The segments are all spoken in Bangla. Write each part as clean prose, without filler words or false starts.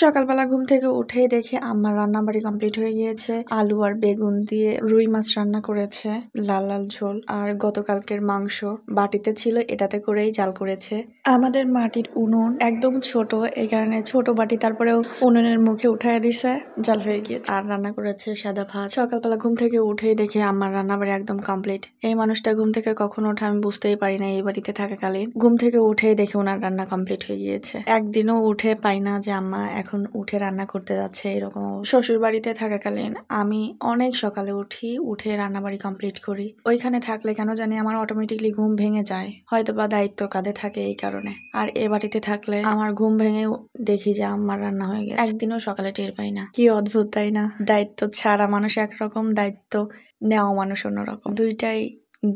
সকালবেলা ঘুম থেকে উঠেই দেখি আম্মার রান্নাবাড়ি কমপ্লিট হয়ে গিয়েছে। আলু আর বেগুন দিয়ে রুই মাছ রান্না করেছে, লাল লাল ঝোল। আর গতকালকের মাংস বাটিতে ছিল, এটাতে করেই জাল করেছে। আমাদের মাটির উনুন একদম ছোট, এই কারণে ছোট বাটি তারপরেও উনুনের মুখে উঠায় দিছে, জাল হয়ে গিয়েছে। আর রান্না করেছে সাদা ভাত। সকালবেলা ঘুম থেকে উঠেই দেখি আম্মার রান্নাবাড়ি একদম কমপ্লিট। এই মানুষটা ঘুম থেকে কখন ওঠে আমি বুঝতেই পারি না। এই বাড়িতে থাকাকালীন ঘুম থেকে উঠেই দেখি ওনার রান্না কমপ্লিট হয়ে গিয়েছে। একদিনও উঠে পাই না যে আম্মা এখন উঠে রান্না করতে যাচ্ছে এরকম। শ্বশুর বাড়িতে থাকাকালীন আমি অনেক সকালে উঠে রান্নাবাড়ি কমপ্লিট করি। ওইখানে থাকলে কেন জানি আমার অটোমেটিকলি ঘুম ভেঙে যায়, হয়তো বা দায়িত্ব কাঁধে থাকে এই কারণে। আর এ বাড়িতে থাকলে আমার ঘুম ভেঙে দেখি যে আম্মার রান্না হয়ে গেছে। একদিনও সকালে টের পাই না। কি অদ্ভুত তাই না? দায়িত্ব ছাড়া মানুষ একরকম, দায়িত্ব নেওয়া মানুষ অন্যরকম। দুইটাই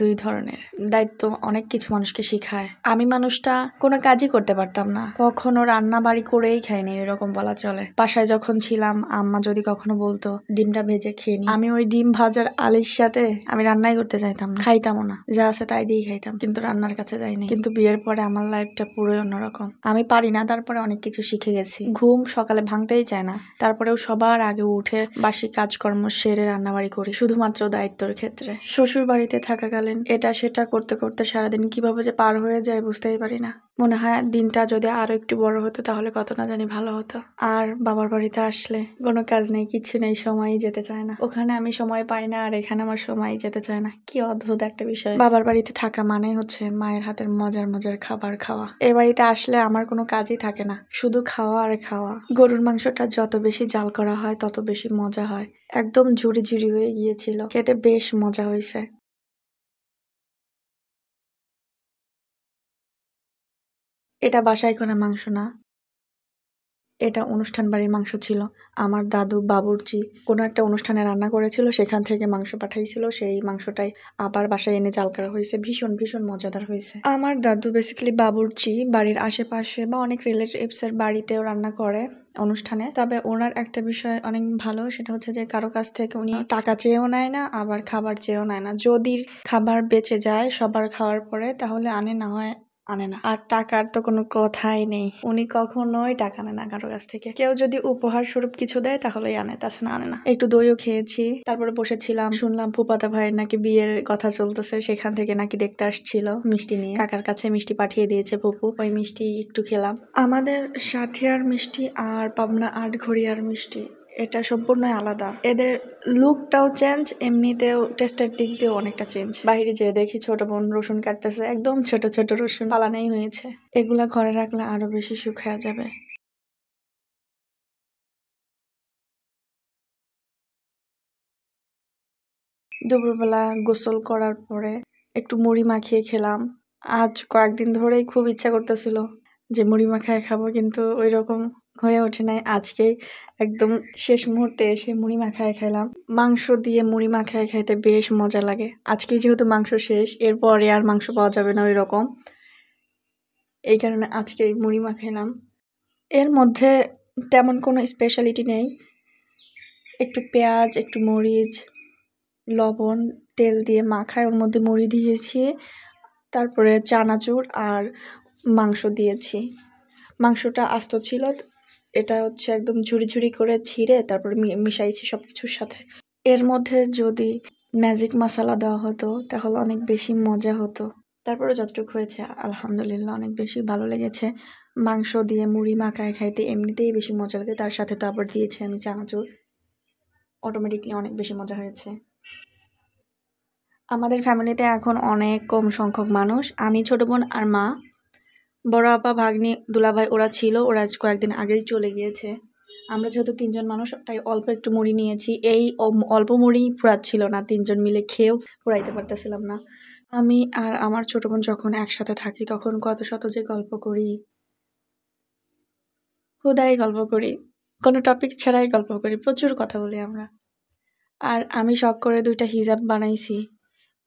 দুই ধরনের। দায়িত্ব অনেক কিছু মানুষকে শিখায়। আমি মানুষটা কোনো কাজই করতে পারতাম না, কখনো রান্না বাড়ি করেই খাইনি এরকম বলা চলে। বাসায় যখন ছিলাম আম্মা যদি কখনো বলতো ডিমটা ভেজে খেয়ে নি, আমি ওই ডিম ভাজার আলির সাথে আমি রান্নাই করতে চাইতাম না, খাইতামও না, যা আছে তাই দিয়ে খাইতাম, কিন্তু রান্নার কাছে যাইনি। কিন্তু বিয়ের পরে আমার লাইফটা পুরোই অন্যরকম। আমি পারি না, তারপরে অনেক কিছু শিখে গেছি। ঘুম সকালে ভাঙতেই চায় না, তারপরেও সবার আগে উঠে বাসি কাজকর্ম সেরে রান্নাবাড়ি করি, শুধুমাত্র দায়িত্বের ক্ষেত্রে। শ্বশুর বাড়িতে থাকাকালীন এটা সেটা করতে করতে সারাদিন কিভাবে যে পার হয়ে যায় বুঝতেই পারি না। মনে হয় দিনটা যদি আরো একটু বড় হতো তাহলে কত না জানি ভালো হতো। আর বাবার বাড়িতে আসলে কোনো কাজ নেই, কিছু নেই, সময়ই যেতে চায় না। ওখানে আমি সময় পাই না, আর এখানে আমার সময়ই যেতে চায় না। কি অদ্ভুত একটা বিষয়। বাবার বাড়িতে থাকা মানে হচ্ছে মায়ের হাতের মজার মজার খাবার খাওয়া। এ বাড়িতে আসলে আমার কোনো কাজই থাকে না, শুধু খাওয়া আর খাওয়া। গরুর মাংসটা যত বেশি জাল করা হয় তত বেশি মজা হয়। একদম ঝুড়ি ঝুড়ি হয়ে গিয়েছিল, খেতে বেশ মজা হয়েছে। এটা বাসায় করা মাংস না, এটা অনুষ্ঠান বাড়ির মাংস ছিল। আমার দাদু বাবুর্চি কোনো একটা অনুষ্ঠানে রান্না করেছিল, সেখান থেকে মাংস পাঠাইছিল, সেই মাংসটাই আবার বাসায় এনে জাল করা হয়েছে। ভীষণ ভীষণ মজাদার হয়েছে। আমার দাদু বেসিক্যালি বাবুর্চি, বাড়ির আশেপাশে বা অনেক রিলেটিভস এর বাড়িতেও রান্না করে অনুষ্ঠানে। তবে ওনার একটা বিষয় অনেক ভালো, সেটা হচ্ছে যে কারো কাছ থেকে উনি টাকা চেয়েও নেয় না, আবার খাবার চেয়েও নেয় না। যদি খাবার বেঁচে যায় সবার খাওয়ার পরে তাহলে আনে, না হয় আনে না। আর টাকার তো কোনো কথাই নেই, উনি কখনোই টাকা নেয় না কারো কাছ থেকে। কেউ যদি উপহার স্বরূপ কিছু দেয় তাহলেই আনে, তাছাড়া আনে না। একটু দইও খেয়েছি, তারপরে বসেছিলাম, শুনলাম ফুপাতা ভাইয়ের নাকি বিয়ের কথা চলতেছে, সেখান থেকে নাকি দেখতে আসছিল মিষ্টি নিয়ে। কাকার কাছে মিষ্টি পাঠিয়ে দিয়েছে ফুপু, ওই মিষ্টি একটু খেলাম। আমাদের সাথিয়ার মিষ্টি আর পাবনা আটঘরিয়ার মিষ্টি এটা সম্পূর্ণই আলাদা। এদের লুকটাও চেঞ্জ, এমনিতেও টেস্টের দিক দিয়েও অনেকটা চেঞ্জ। বাইরে যেয়ে দেখি ছোট বোন রসুন কাটতেছে, একদম ছোট ছোট রসুন, পালানেই হয়েছে। এগুলা ঘরে রাখলে আরো বেশি শুকায়া যাবে। দুপুরবেলা গোসল করার পরে একটু মুড়ি মাখিয়ে খেলাম। আজ কয়েকদিন ধরেই খুব ইচ্ছা করতেছিল যে মুড়ি মাখায় খাবো, কিন্তু ওই রকম হয়ে ওঠে নাই। আজকেই একদম শেষ মুহূর্তে এসে মুড়ি মাখায় খেলাম। মাংস দিয়ে মুড়ি মাখায় খাইতে বেশ মজা লাগে। আজকে যেহেতু মাংস শেষ, এরপরে আর মাংস পাওয়া যাবে না ওই রকম, এই কারণে আজকেই মুড়ি মাখাইলাম। এর মধ্যে তেমন কোনো স্পেশালিটি নেই, একটু পেঁয়াজ, একটু মরিচ, লবণ, তেল দিয়ে মাখায়, ওর মধ্যে মুড়ি দিয়েছি, তারপরে চানাচুর আর মাংস দিয়েছি। মাংসটা আস্ত ছিল, এটা হচ্ছে একদম ঝুড়ি ঝুড়ি করে ছিঁড়ে তারপরে মিশাইছি সবকিছুর সাথে। এর মধ্যে যদি ম্যাজিক মশলা দেওয়া হতো তাহলে অনেক বেশি মজা হতো। তারপরে যতটুকু হয়েছে আলহামদুলিল্লাহ অনেক বেশি ভালো লেগেছে। মাংস দিয়ে মুড়ি মাখায় খাইতে এমনিতেই বেশি মজা লাগে, তার সাথে তো আবার দিয়েছি আমি চানাচুর, অটোমেটিকলি অনেক বেশি মজা হয়েছে। আমাদের ফ্যামিলিতে এখন অনেক কম সংখ্যক মানুষ, আমি, ছোট বোন আর মা। বড় আপা, ভাগ্নি, দুলাভাই ওরা ছিল, ওরা আজ কয়েকদিন আগেই চলে গিয়েছে। আমরা যেহেতু 3জন মানুষ তাই অল্প একটু মুড়ি নিয়েছি। এই অল্প মুড়ি ফুরাচ্ছিল না, 3জন মিলে খেয়েও ফুরাইতে পারতেছিলাম না। আমি আর আমার ছোট বোন যখন একসাথে থাকি তখন কত শত যে গল্প করি, হুদাই গল্প করি, কোনো টপিক ছাড়াই গল্প করি, প্রচুর কথা বলি আমরা। আর আমি শখ করে 2টা হিজাব বানাইছি।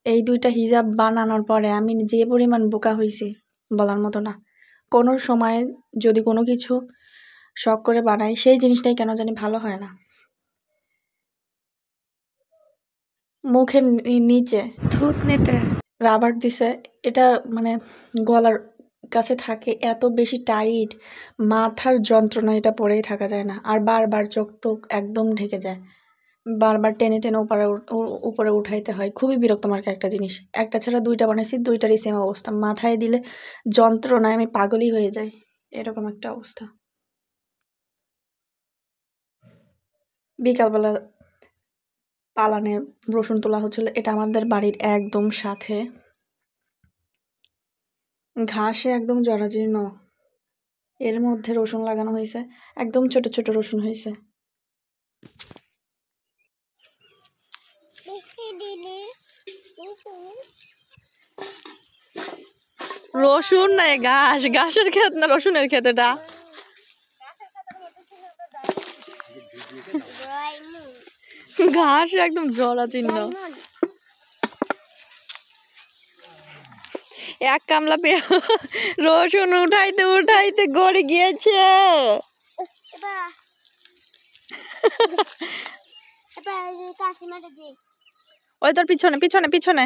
এই 2টা হিজাব বানানোর পরে আমি যে পরিমাণ বোকা হয়েছি বলার মতো না। কোনো সময় যদি কোনো কিছু শখ করে বানাই সেই জিনিসটাই কেন জানি ভালো হয় না। মুখের নিচে থুতনিতে রাবার দিছে, এটা মানে গলার কাছে থাকে এত বেশি টাইট, মাথার যন্ত্রণা, এটা পরেই থাকা যায় না। আর বারবার চোখ টোক একদম ঢেকে যায়, বারবার টেনে টেনে উপরে উঠাইতে হয়। খুবই বিরক্তমার একটা জিনিস। একটা ছাড়া দুইটা বানাইছি, দুইটারই সেম অবস্থা। মাথায় দিলে যন্ত্রণায় আমি পাগলই হয়ে যাই, এরকম একটা অবস্থা। বিকালবেলা পালানে রসুন তোলা হচ্ছিল, এটা আমাদের বাড়ির একদম সাথে। ঘাসে একদম জরাজীর্ণ, এর মধ্যে রসুন লাগানো হয়েছে, একদম ছোট ছোট রসুন হয়েছে। রসুন নাই, ঘাস, ঘাসের ক্ষেত না রসুনের ক্ষেত এটা। ঘাস একদম জরাজীর্ণ। এক কামলা রসুন উঠাইতে উঠাইতে গড়ে গিয়েছে। ওই তোর পিছনে পিছনে পিছনে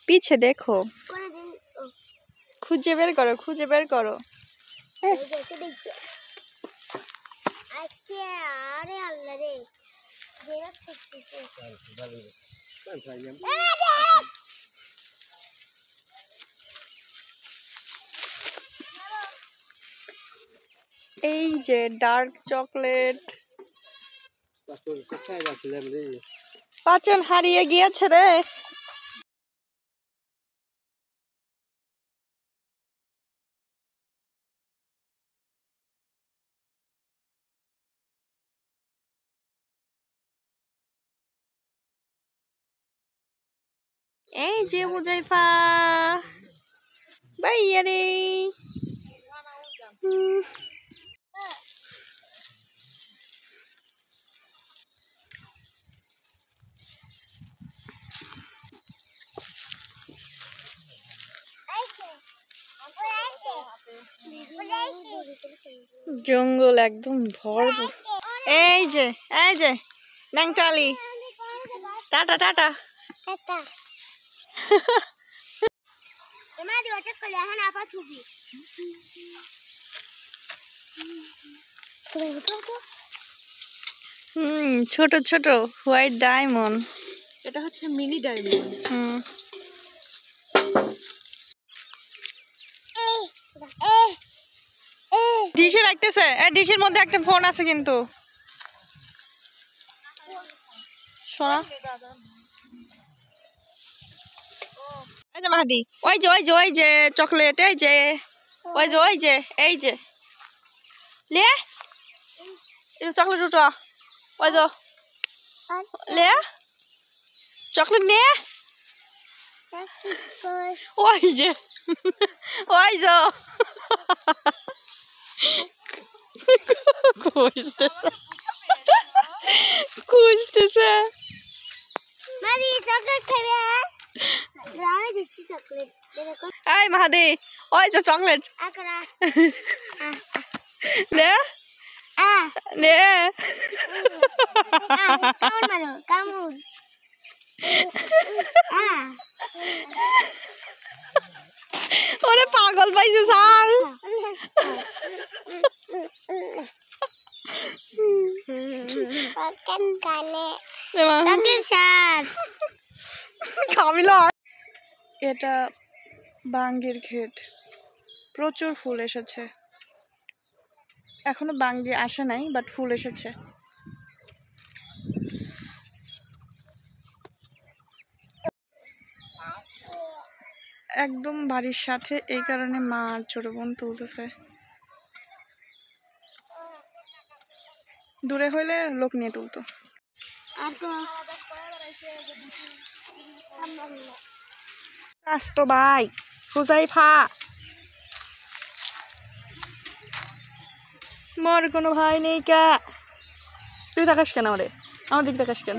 পিছে দেখো, খুঁজে বের করো, খুঁজে বের করো। এই যে ডার্ক চকলেট, পাচন হারিয়ে গিয়েছে রে। এই যে হুজাইফা ভাইয়া রে। জঙ্গল একদম ভরপুর। এই যে ন্যাংটালি, টাটা টাটা। ছোট ছোট হোয়াইট ডায়মন্ড, এটা হচ্ছে মিনি ডায়মন্ড। ডিশে রাখতেছে, ডিশের মধ্যে একটা ফোন আছে কিন্তু শোনা। এই যে মাহাদি, ওই যে চকলেট, এই যে এই যে লে চকলেট উঠো, ওই যে লে চকলেট নে, ওই যে খুঁজতেছে। এই মাহাদি, ওই যে চকলেট লে নে। ওরে পাগল পাইছে স্যার। এটা বাঙ্গির ক্ষেত, প্রচুর ফুল এসেছে। এখনো বাঙ্গি আসে নাই, বাট ফুল এসেছে। একদম বাড়ির সাথে, এই কারণে মা আর ছোট বোন তুলতেছে। দূরে হইলে লোক নিয়ে তুলতো। আসতো ভাই হুজাইফা, মোর কোনো ভাই নেই কে? তুই তাকাস কেন আমার দিকে তাকাস কেন?